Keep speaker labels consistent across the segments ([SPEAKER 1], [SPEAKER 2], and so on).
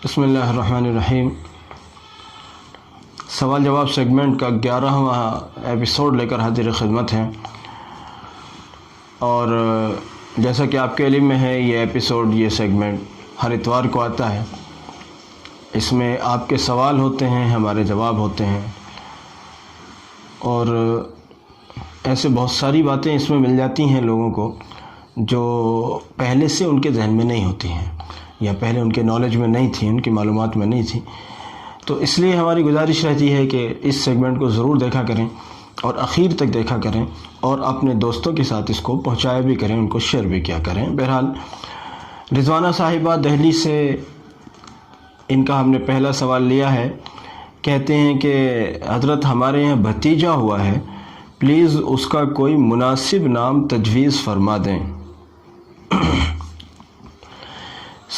[SPEAKER 1] بسم اللہ الرحمن الرحیم۔ سوال جواب سیگمنٹ کا 11واں ایپیسوڈ لے کر حاضر خدمت ہیں، اور جیسا کہ آپ کے علم میں ہے یہ ایپیسوڈ، یہ سیگمنٹ ہر اتوار کو آتا ہے۔ اس میں آپ کے سوال ہوتے ہیں، ہمارے جواب ہوتے ہیں، اور ایسے بہت ساری باتیں اس میں مل جاتی ہیں لوگوں کو جو پہلے سے ان کے ذہن میں نہیں ہوتی ہیں یا پہلے ان کے نالج میں نہیں تھی، ان کی معلومات میں نہیں تھی۔ تو اس لیے ہماری گزارش رہتی ہے کہ اس سیگمنٹ کو ضرور دیکھا کریں اور اخیر تک دیکھا کریں، اور اپنے دوستوں کے ساتھ اس کو پہنچایا بھی کریں، ان کو شیئر بھی کیا کریں۔ بہرحال رضوانہ صاحبہ دہلی سے، ان کا ہم نے پہلا سوال لیا ہے۔ کہتے ہیں کہ حضرت ہمارے یہاں بھتیجا ہوا ہے، پلیز اس کا کوئی مناسب نام تجویز فرما دیں۔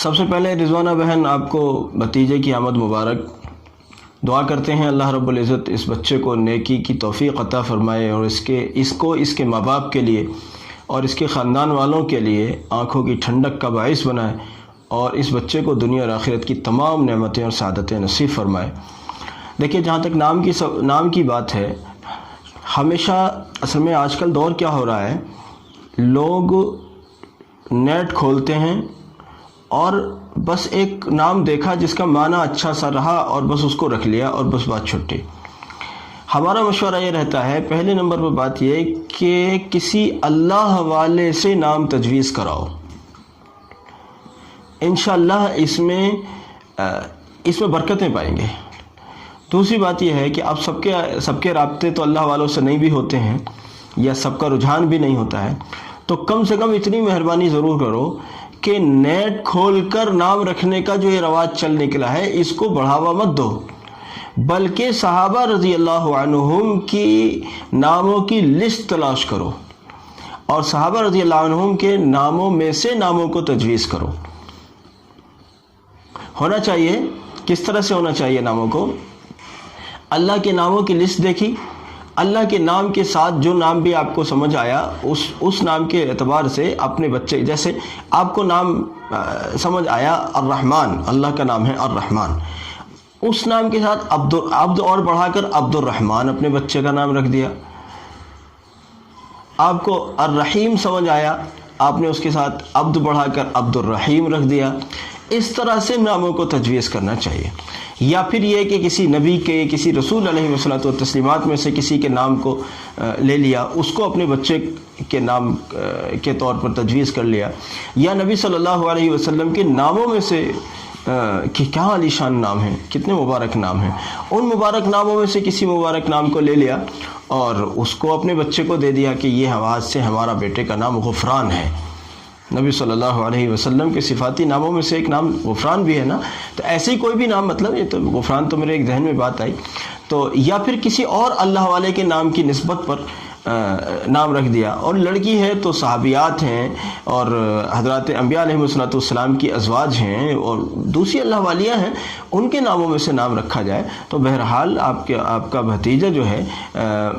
[SPEAKER 1] سب سے پہلے رضوانہ بہن، آپ کو بھتیجے کی آمد مبارک۔ دعا کرتے ہیں اللہ رب العزت اس بچے کو نیکی کی توفیق عطا فرمائے، اور اس کے ماں باپ کے لیے اور اس کے خاندان والوں کے لیے آنکھوں کی ٹھنڈک کا باعث بنائے، اور اس بچے کو دنیا اور آخرت کی تمام نعمتیں اور سعادتیں نصیب فرمائے۔ دیکھیے، جہاں تک نام کی بات ہے، ہمیشہ اصل میں آج کل دور کیا ہو رہا ہے، لوگ نیٹ کھولتے ہیں اور بس ایک نام دیکھا جس کا معنی اچھا سا رہا اور بس اس کو رکھ لیا اور بس بات چھٹی۔ ہمارا مشورہ یہ رہتا ہے، پہلے نمبر پر بات یہ کہ کسی اللہ والے سے نام تجویز کراؤ، انشاءاللہ اس میں برکتیں پائیں گے۔ دوسری بات یہ ہے کہ اب سب کے رابطے تو اللہ والوں سے نہیں بھی ہوتے ہیں، یا سب کا رجحان بھی نہیں ہوتا ہے، تو کم سے کم اتنی مہربانی ضرور کرو کہ نیٹ کھول کر نام رکھنے کا جو یہ رواج چل نکلا ہے، اس کو بڑھاوا مت دو، بلکہ صحابہ رضی اللہ عنہم کی ناموں کی لسٹ تلاش کرو، اور صحابہ رضی اللہ عنہم کے ناموں میں سے ناموں کو تجویز کرو۔ ہونا چاہیے، کس طرح سے ہونا چاہیے ناموں کو؟ اللہ کے ناموں کی لسٹ دیکھی، اللہ کے نام کے ساتھ جو نام بھی آپ کو سمجھ آیا، اس نام کے اعتبار سے اپنے بچے، جیسے آپ کو نام سمجھ آیا الرحمن، اللہ کا نام ہے الرحمن، اس نام کے ساتھ عبد اور بڑھا کر عبد الرحمن اپنے بچے کا نام رکھ دیا۔ آپ کو الرحیم سمجھ آیا، آپ نے اس کے ساتھ عبد بڑھا کر عبد الرحیم رکھ دیا۔ اس طرح سے ناموں کو تجویز کرنا چاہیے۔ یا پھر یہ کہ کسی نبی کے، کسی رسول علیہ الصلوۃ والتسلیمات میں سے کسی کے نام کو لے لیا، اس کو اپنے بچے کے نام کے طور پر تجویز کر لیا، یا نبی صلی اللہ علیہ وسلم کے ناموں میں سے کہ کیا عالی شان نام ہیں، کتنے مبارک نام ہیں، ان مبارک ناموں میں سے کسی مبارک نام کو لے لیا اور اس کو اپنے بچے کو دے دیا کہ یہ آج سے ہمارا بیٹے کا نام غفران ہے۔ نبی صلی اللہ علیہ وسلم کے صفاتی ناموں میں سے ایک نام غفران بھی ہے نا، تو ایسے ہی کوئی بھی نام، مطلب یہ تو غفران تو میرے ایک ذہن میں بات آئی، تو یا پھر کسی اور اللہ والے کے نام کی نسبت پر نام رکھ دیا۔ اور لڑکی ہے تو صحابیات ہیں، اور حضرات انبیاء علیہ السلام کی ازواج ہیں، اور دوسری اللہ والیاں ہیں، ان کے ناموں میں سے نام رکھا جائے۔ تو بہرحال آپ کا بھتیجا جو ہے،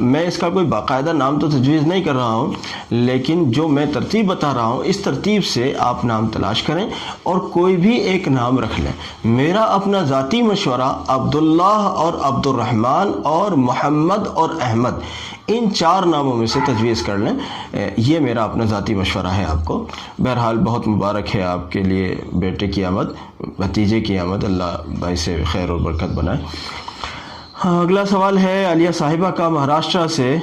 [SPEAKER 1] میں اس کا کوئی باقاعدہ نام تو تجویز نہیں کر رہا ہوں، لیکن جو میں ترتیب بتا رہا ہوں، اس ترتیب سے آپ نام تلاش کریں اور کوئی بھی ایک نام رکھ لیں۔ میرا اپنا ذاتی مشورہ عبداللہ اور عبد الرحمن اور محمد اور احمد، ان 4 ناموں میں سے تجویز کر لیں، یہ میرا اپنا ذاتی مشورہ ہے آپ کو۔ بہرحال بہت مبارک ہے آپ کے لیے بیٹے کی آمد، بھتیجے کی آمد، اللہ باعث خیر اور برکت بنائے۔ اگلا سوال ہے عالیہ صاحبہ کا، مہاراشٹر سے۔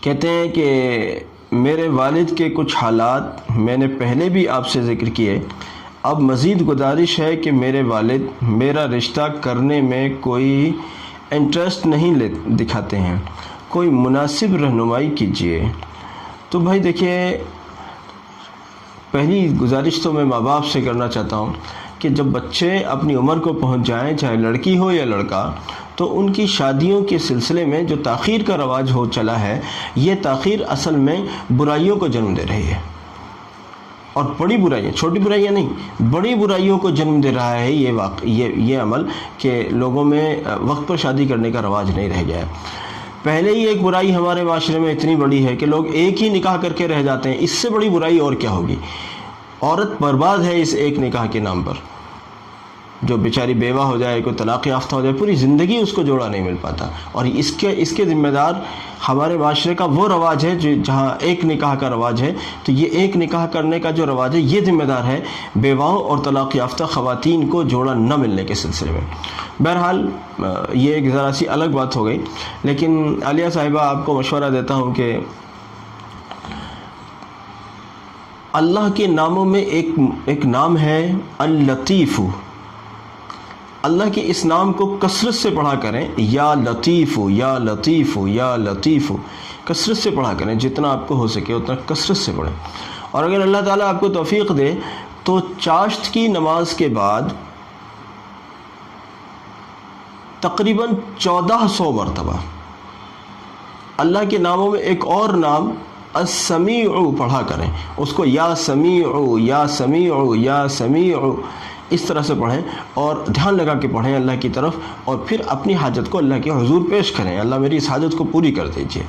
[SPEAKER 1] کہتے ہیں کہ میرے والد کے کچھ حالات میں نے پہلے بھی آپ سے ذکر کیے، اب مزید گزارش ہے کہ میرے والد میرا رشتہ کرنے میں کوئی انٹرسٹ نہیں دکھاتے ہیں، کوئی مناسب رہنمائی کیجیے۔ تو بھائی دیکھیے، پہلی گزارش تو میں ماں باپ سے کرنا چاہتا ہوں کہ جب بچے اپنی عمر کو پہنچ جائیں، چاہے لڑکی ہو یا لڑکا، تو ان کی شادیوں کے سلسلے میں جو تاخیر کا رواج ہو چلا ہے، یہ تاخیر اصل میں برائیوں کو جنم دے رہی ہے، اور بڑی برائیاں، چھوٹی برائیاں نہیں، بڑی برائیوں کو جنم دے رہا ہے یہ عمل، کہ لوگوں میں وقت پر شادی کرنے کا رواج نہیں رہ گیا ہے۔ پہلے ہی ایک برائی ہمارے معاشرے میں اتنی بڑی ہے کہ لوگ ایک ہی نکاح کر کے رہ جاتے ہیں، اس سے بڑی برائی اور کیا ہوگی؟ عورت برباد ہے اس ایک نکاح کے نام پر۔ جو بیچاری بیوہ ہو جائے، کوئی طلاق یافتہ ہو جائے، پوری زندگی اس کو جوڑا نہیں مل پاتا، اور اس کے ذمہ دار ہمارے معاشرے کا وہ رواج ہے جہاں ایک نکاح کا رواج ہے، تو یہ ایک نکاح کرنے کا جو رواج ہے یہ ذمہ دار ہے بیواؤں اور طلاق یافتہ خواتین کو جوڑا نہ ملنے کے سلسلے میں۔ بہرحال یہ ایک ذرا سی الگ بات ہو گئی، لیکن عالیہ صاحبہ آپ کو مشورہ دیتا ہوں کہ اللہ کے ناموں میں ایک نام ہے اللطیف۔ اللہ کے اس نام کو کثرت سے پڑھا کریں، یا لطیف یا لطیف یا لطیف، کثرت سے پڑھا کریں، جتنا آپ کو ہو سکے اتنا کثرت سے پڑھیں۔ اور اگر اللہ تعالیٰ آپ کو توفیق دے تو چاشت کی نماز کے بعد تقریباً 1400 مرتبہ اللہ کے ناموں میں ایک اور نام السمیع پڑھا کریں، اس کو یا سمیع یا سمیع یا سمیع اس طرح سے پڑھیں، اور دھیان لگا کے پڑھیں اللہ کی طرف، اور پھر اپنی حاجت کو اللہ کے حضور پیش کریں، اللہ میری اس حاجت کو پوری کر دیجیے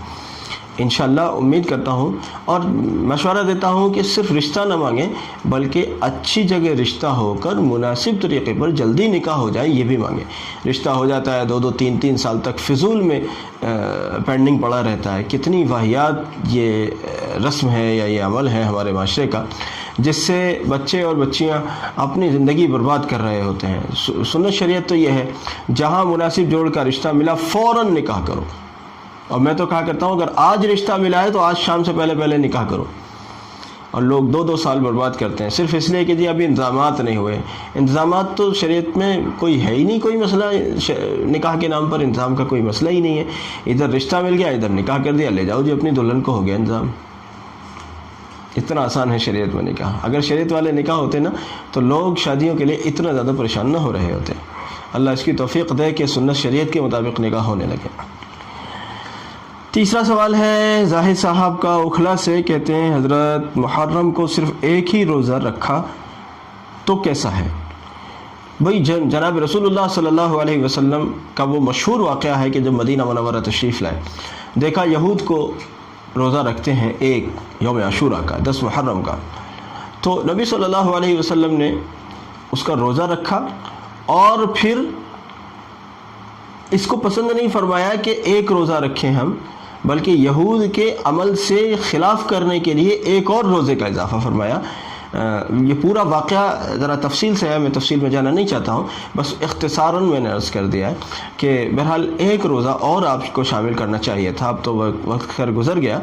[SPEAKER 1] انشاءاللہ۔ امید کرتا ہوں اور مشورہ دیتا ہوں کہ صرف رشتہ نہ مانگیں، بلکہ اچھی جگہ رشتہ ہو کر مناسب طریقے پر جلدی نکاح ہو جائے یہ بھی مانگیں۔ رشتہ ہو جاتا ہے 2 3 سال تک فضول میں پینڈنگ پڑا رہتا ہے، کتنی واہیات یہ رسم ہے یا یہ عمل ہے ہمارے معاشرے کا، جس سے بچے اور بچیاں اپنی زندگی برباد کر رہے ہوتے ہیں۔ سنت شریعت تو یہ ہے جہاں مناسب جوڑ کا رشتہ ملا فوراً نکاح کرو، اور میں تو کہا کرتا ہوں اگر آج رشتہ ملا ہے تو آج شام سے پہلے نکاح کرو، اور لوگ 2 سال برباد کرتے ہیں صرف اس لیے کہ جی ابھی انتظامات نہیں ہوئے۔ انتظامات تو شریعت میں کوئی ہے ہی نہیں، کوئی مسئلہ نکاح کے نام پر انتظام کا کوئی مسئلہ ہی نہیں ہے، ادھر رشتہ مل گیا ادھر نکاح کر دیا، لے جاؤ جی اپنی دلہن کو، ہو گیا انتظام۔ اتنا آسان ہے شریعت میں نکاح۔ اگر شریعت والے نکاح ہوتے نا تو لوگ شادیوں کے لیے اتنا زیادہ پریشان نہ ہو رہے ہوتے۔ اللہ اس کی توفیق دے کہ سنت شریعت کے مطابق نکاح ہونے لگے۔ تیسرا سوال ہے زاہد صاحب کا اوکھلا سے، کہتے ہیں حضرت محرم کو صرف ایک ہی روزہ رکھا تو کیسا ہے؟ بھائی جناب رسول اللہ صلی اللہ علیہ وسلم کا وہ مشہور واقعہ ہے کہ جب مدینہ منورہ تشریف لائے، دیکھا یہود کو روزہ رکھتے ہیں ایک یوم عاشوراء کا، 10 محرم کا، تو نبی صلی اللہ علیہ وسلم نے اس کا روزہ رکھا، اور پھر اس کو پسند نہیں فرمایا کہ ایک روزہ رکھیں ہم، بلکہ یہود کے عمل سے خلاف کرنے کے لیے ایک اور روزے کا اضافہ فرمایا۔ یہ پورا واقعہ ذرا تفصیل سے ہے، میں تفصیل میں جانا نہیں چاہتا ہوں، بس اختصاراً میں نے عرض کر دیا ہے کہ بہرحال ایک روزہ اور آپ کو شامل کرنا چاہیے تھا، اب تو وقت خیر گزر گیا،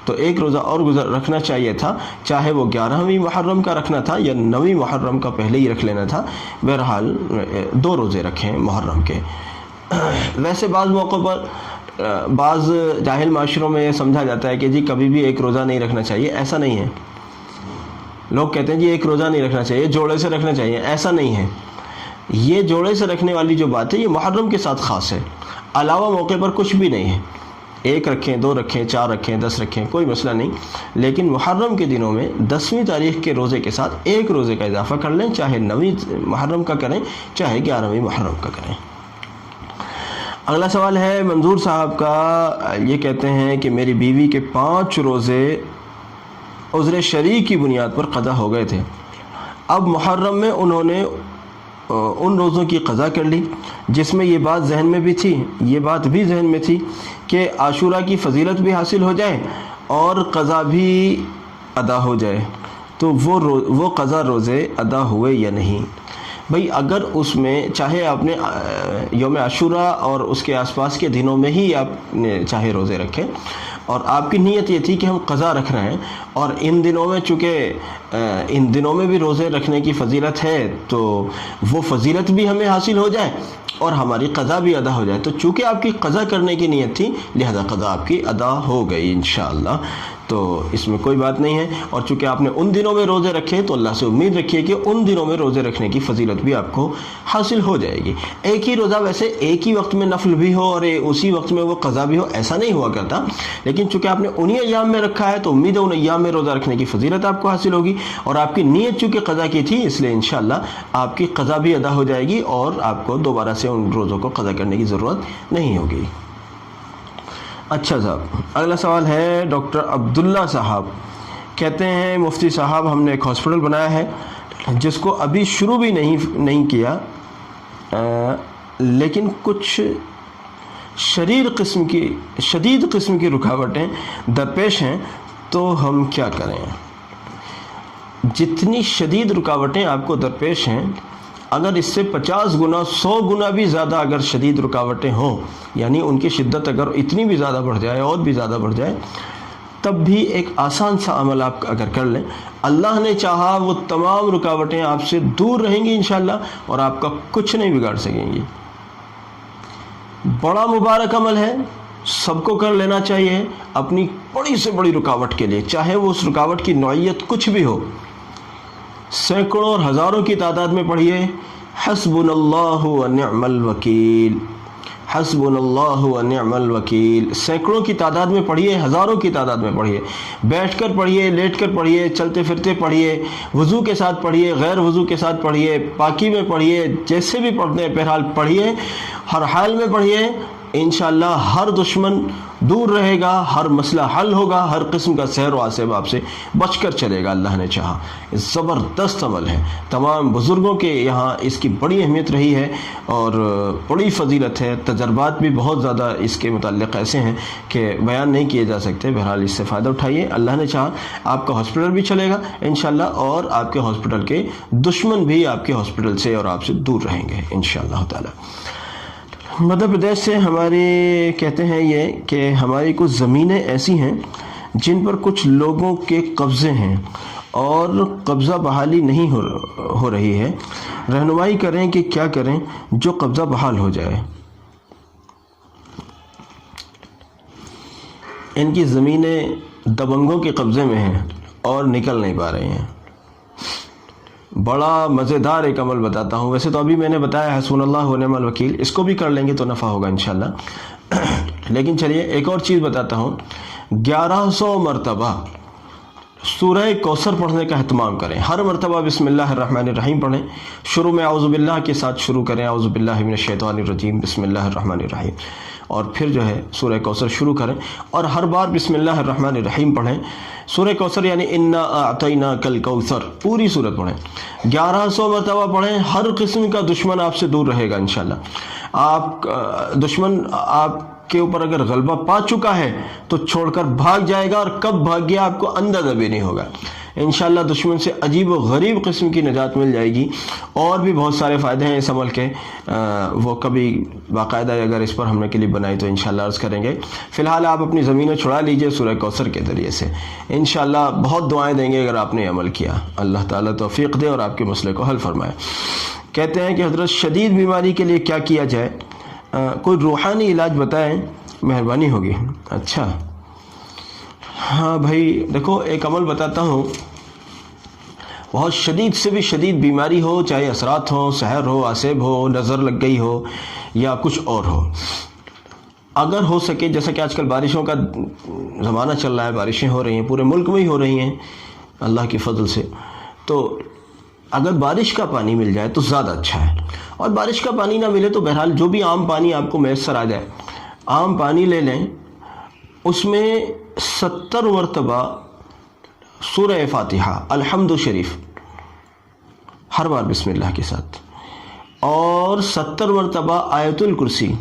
[SPEAKER 1] تو ایک روزہ اور رکھنا چاہیے تھا، چاہے وہ 11ویں محرم کا رکھنا تھا یا 9ویں محرم کا پہلے ہی رکھ لینا تھا، بہرحال 2 روزے رکھیں محرم کے۔ ویسے بعض موقعوں پر بعض جاہل معاشروں میں یہ سمجھا جاتا ہے کہ جی کبھی بھی ایک روزہ نہیں رکھنا چاہیے، ایسا نہیں ہے۔ لوگ کہتے ہیں جی ایک روزہ نہیں رکھنا چاہیے، جوڑے سے رکھنا چاہیے، ایسا نہیں ہے۔ یہ جوڑے سے رکھنے والی جو بات ہے یہ محرم کے ساتھ خاص ہے، علاوہ موقع پر کچھ بھی نہیں ہے۔ 1 رکھیں، 2 رکھیں، 4 رکھیں، 10 رکھیں، کوئی مسئلہ نہیں، لیکن محرم کے دنوں میں 10ویں تاریخ کے روزے کے ساتھ ایک روزے کا اضافہ کر لیں، چاہے 9ویں محرم کا کریں چاہے 11ویں محرم کا کریں۔ اگلا سوال ہے منظور صاحب کا، یہ کہتے ہیں کہ میری بیوی کے 5 روزے عذر شرعی کی بنیاد پر قضا ہو گئے تھے، اب محرم میں انہوں نے ان روزوں کی قضا کر لی، جس میں یہ بات ذہن میں بھی تھی کہ عاشوراء کی فضیلت بھی حاصل ہو جائے اور قضا بھی ادا ہو جائے، تو وہ قضا روزے ادا ہوئے یا نہیں؟ بھئی اگر اس میں چاہے آپ نے یوم عاشوراء اور اس کے آس پاس کے دنوں میں ہی آپ نے چاہے روزے رکھے، اور آپ کی نیت یہ تھی کہ ہم قضا رکھ رہے ہیں، اور ان دنوں میں چونکہ ان دنوں میں بھی روزے رکھنے کی فضیلت ہے، تو وہ فضیلت بھی ہمیں حاصل ہو جائے اور ہماری قضا بھی ادا ہو جائے، تو چونکہ آپ کی قضا کرنے کی نیت تھی لہذا قضا آپ کی ادا ہو گئی انشاءاللہ، تو اس میں کوئی بات نہیں ہے۔ اور چونکہ آپ نے ان دنوں میں روزے رکھے تو اللہ سے امید رکھیے کہ ان دنوں میں روزے رکھنے کی فضیلت بھی آپ کو حاصل ہو جائے گی۔ ایک ہی روزہ ویسے ایک ہی وقت میں نفل بھی ہو اور اسی وقت میں وہ قضا بھی ہو، ایسا نہیں ہوا کرتا، لیکن چونکہ آپ نے انہی ایام میں رکھا ہے تو امید ہے ان ایام میں روزہ رکھنے کی فضیلت آپ کو حاصل ہوگی، اور آپ کی نیت چونکہ قضا کی تھی اس لیے انشاءاللہ آپ کی قضا بھی ادا ہو جائے گی اور آپ کو دوبارہ سے ان روزوں کو قضا کرنے کی ضرورت نہیں ہوگی۔ اچھا صاحب، اگلا سوال ہے ڈاکٹر عبداللہ صاحب، کہتے ہیں مفتی صاحب ہم نے ایک ہاسپٹل بنایا ہے جس کو ابھی شروع بھی نہیں کیا، لیکن کچھ شدید قسم کی رکاوٹیں درپیش ہیں، تو ہم کیا کریں؟ جتنی شدید رکاوٹیں آپ کو درپیش ہیں، اگر اس سے 50 گنا 100 گنا بھی زیادہ اگر شدید رکاوٹیں ہوں، یعنی ان کی شدت اگر اتنی بھی زیادہ بڑھ جائے اور بھی زیادہ بڑھ جائے، تب بھی ایک آسان سا عمل آپ اگر کر لیں، اللہ نے چاہا وہ تمام رکاوٹیں آپ سے دور رہیں گی انشاءاللہ، اور آپ کا کچھ نہیں بگاڑ سکیں گی۔ بڑا مبارک عمل ہے، سب کو کر لینا چاہیے اپنی بڑی سے بڑی رکاوٹ کے لیے، چاہے وہ اس رکاوٹ کی نوعیت کچھ بھی ہو۔ سینکڑوں اور ہزاروں کی تعداد میں پڑھیے حسبنا اللہ و نعم الوکیل، حسبنا اللہ و نعم الوکیل، سینکڑوں کی تعداد میں پڑھیے، ہزاروں کی تعداد میں پڑھیے، بیٹھ کر پڑھیے، لیٹ کر پڑھیے، چلتے پھرتے پڑھیے، وضو کے ساتھ پڑھیے، غیر وضو کے ساتھ پڑھیے، پاکی میں پڑھیے، جیسے بھی پڑھتے ہیں بہرحال پڑھیے، ہر حال میں پڑھیے، انشاءاللہ ہر دشمن دور رہے گا، ہر مسئلہ حل ہوگا، ہر قسم کا سحر و عاصب آپ سے بچ کر چلے گا اللہ نے چاہا۔ زبردست عمل ہے، تمام بزرگوں کے یہاں اس کی بڑی اہمیت رہی ہے اور بڑی فضیلت ہے، تجربات بھی بہت زیادہ اس کے متعلق ایسے ہیں کہ بیان نہیں کیے جا سکتے۔ بہرحال اس سے فائدہ اٹھائیے، اللہ نے چاہا آپ کا ہاسپٹل بھی چلے گا انشاءاللہ، اور آپ کے ہاسپٹل کے دشمن بھی آپ کے ہاسپٹل سے اور آپ سے دور رہیں گے انشاءاللہ تعالی۔ مدھیہ پردیش سے ہماری کہتے ہیں یہ کہ ہماری کچھ زمینیں ایسی ہیں جن پر کچھ لوگوں کے قبضے ہیں اور قبضہ بحالی نہیں ہو رہی ہے، رہنمائی کریں کہ کیا کریں جو قبضہ بحال ہو جائے۔ ان کی زمینیں دبنگوں کے قبضے میں ہیں اور نکل نہیں پا رہی ہیں۔ بڑا مزیدار ایک عمل بتاتا ہوں، ویسے تو ابھی میں نے بتایا حسبنا اللہ و نعم الوکیل، اس کو بھی کر لیں گے تو نفع ہوگا انشاءاللہ، لیکن چلیے ایک اور چیز بتاتا ہوں۔ 1100 مرتبہ سورہ کوثر پڑھنے کا اہتمام کریں، ہر مرتبہ بسم اللہ الرحمن الرحیم پڑھیں، شروع میں اعوذ باللہ کے ساتھ شروع کریں، اعوذ باللہ من الشیطان الرجیم بسم اللہ الرحمن الرحیم، اور پھر جو ہے سورہ کوثر شروع کریں، اور ہر بار بسم اللہ الرحمن الرحیم پڑھیں۔ سورہ کوثر یعنی انا اعطیناک الکوثر پوری سورت پڑھیں، 1100 مرتبہ پڑھیں، ہر قسم کا دشمن آپ سے دور رہے گا انشاءاللہ۔ آپ دشمن آپ کے اوپر اگر غلبہ پا چکا ہے تو چھوڑ کر بھاگ جائے گا، اور کب بھاگ گیا آپ کو اندازہ بھی نہیں ہوگا انشاءاللہ۔ دشمن سے عجیب و غریب قسم کی نجات مل جائے گی، اور بھی بہت سارے فائدے ہیں اس عمل کے، وہ کبھی باقاعدہ اگر اس پر ہم نے کلپ بنائی تو انشاءاللہ عرض کریں گے۔ فی الحال آپ اپنی زمینیں چھڑا لیجئے سورہ کوثر کے ذریعے سے، انشاءاللہ بہت دعائیں دیں گے اگر آپ نے عمل کیا، اللہ تعالیٰ توفیق دے اور آپ کے مسئلے کو حل فرمائے۔ کہتے ہیں کہ حضرت شدید بیماری کے لیے کیا کیا جائے، کوئی روحانی علاج بتائیں مہربانی ہوگی۔ اچھا ہاں بھائی دیکھو، ایک عمل بتاتا ہوں، بہت شدید سے بھی شدید بیماری ہو، چاہے اثرات ہوں، سحر ہو، عاصب ہو، نظر لگ گئی ہو یا کچھ اور ہو، اگر ہو سکے، جیسا کہ آج کل بارشوں کا زمانہ چل رہا ہے، بارشیں ہو رہی ہیں، پورے ملک میں ہی ہو رہی ہیں اللہ کی فضل سے، تو اگر بارش کا پانی مل جائے تو زیادہ اچھا ہے، اور بارش کا پانی نہ ملے تو بہرحال جو بھی عام پانی آپ کو میسر آ جائے، عام پانی لے لیں، اس میں 70 مرتبہ سورہ فاتحہ الحمد شریف ہر بار بسم اللہ کے ساتھ، اور 70 مرتبہ آیت الکرسی،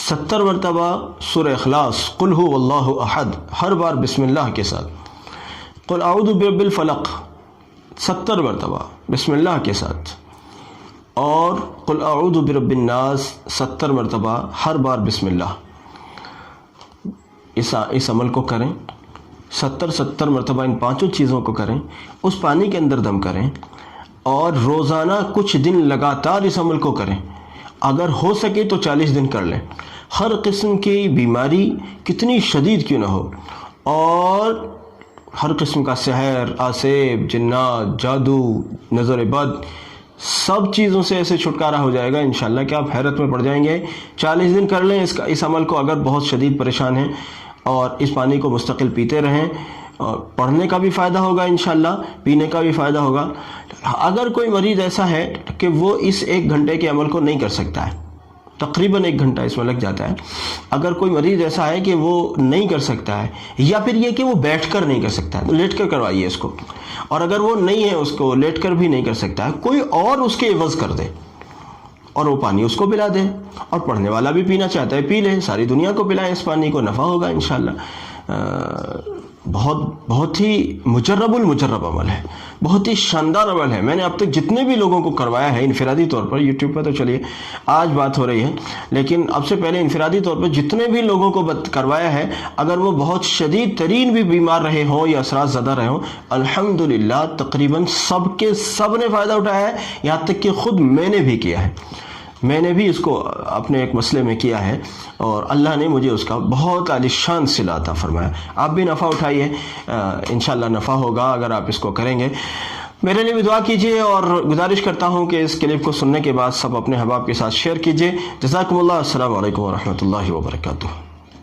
[SPEAKER 1] 70 مرتبہ سورہ اخلاص قل هو اللہ احد ہر بار بسم اللہ کے ساتھ، قل اعوذ برب الفلق 70 مرتبہ بسم اللہ کے ساتھ، اور قل اعوذ برب الناس 70 مرتبہ ہر بار بسم اللہ۔ اس عمل کو کریں، 70 مرتبہ ان پانچوں چیزوں کو کریں، اس پانی کے اندر دم کریں، اور روزانہ کچھ دن لگاتار اس عمل کو کریں، اگر ہو سکے تو 40 دن کر لیں۔ ہر قسم کی بیماری کتنی شدید کیوں نہ ہو، اور ہر قسم کا سحر، عاصب، جنات، جادو، نظر بد، سب چیزوں سے ایسے چھٹکارا ہو جائے گا انشاءاللہ کہ آپ حیرت میں پڑ جائیں گے۔ 40 دن کر لیں اس عمل کو، اگر بہت شدید پریشان ہیں، اور اس پانی کو مستقل پیتے رہیں، اور پڑھنے کا بھی فائدہ ہوگا انشاءاللہ، پینے کا بھی فائدہ ہوگا۔ اگر کوئی مریض ایسا ہے کہ وہ اس 1 گھنٹے کے عمل کو نہیں کر سکتا ہے، تقریباً 1 گھنٹہ اس میں لگ جاتا ہے، اگر کوئی مریض ایسا ہے کہ وہ نہیں کر سکتا ہے، یا پھر یہ کہ وہ بیٹھ کر نہیں کر سکتا ہے، تو لیٹ کر کروائیے اس کو، اور اگر وہ نہیں ہے، اس کو لیٹ کر بھی نہیں کر سکتا ہے، کوئی اور اس کے عوض کر دے، اور وہ پانی اس کو پلا دے, اور پڑھنے والا بھی پینا چاہتا ہے پی لے, ساری دنیا کو پلائیں اس پانی کو, نفع ہوگا انشاءاللہ. بہت ہی مجرب المجرب عمل ہے, بہت ہی شاندار عمل ہے. میں نے اب تک جتنے بھی لوگوں کو کروایا ہے انفرادی طور پر, یوٹیوب پہ تو چلیے آج بات ہو رہی ہے, لیکن اب سے پہلے انفرادی طور پر جتنے بھی لوگوں کو کروایا ہے, اگر وہ بہت شدید ترین بھی بیمار رہے ہوں یا اثرات زدہ رہے ہوں, الحمدللہ تقریباً سب کے سب نے فائدہ اٹھایا ہے. یہاں تک کہ خود میں نے بھی کیا ہے, میں نے بھی اس کو اپنے ایک مسئلے میں کیا ہے, اور اللہ نے مجھے اس کا بہت عالیشان صلہ عطا فرمایا. آپ بھی نفع اٹھائیے, انشاءاللہ نفع ہوگا اگر آپ اس کو کریں گے. میرے لیے بھی دعا کیجیے, اور گزارش کرتا ہوں کہ اس کلپ کو سننے کے بعد سب اپنے احباب کے ساتھ شیئر کیجیے. جزاکم اللہ. السلام علیکم ورحمۃ اللہ وبرکاتہ.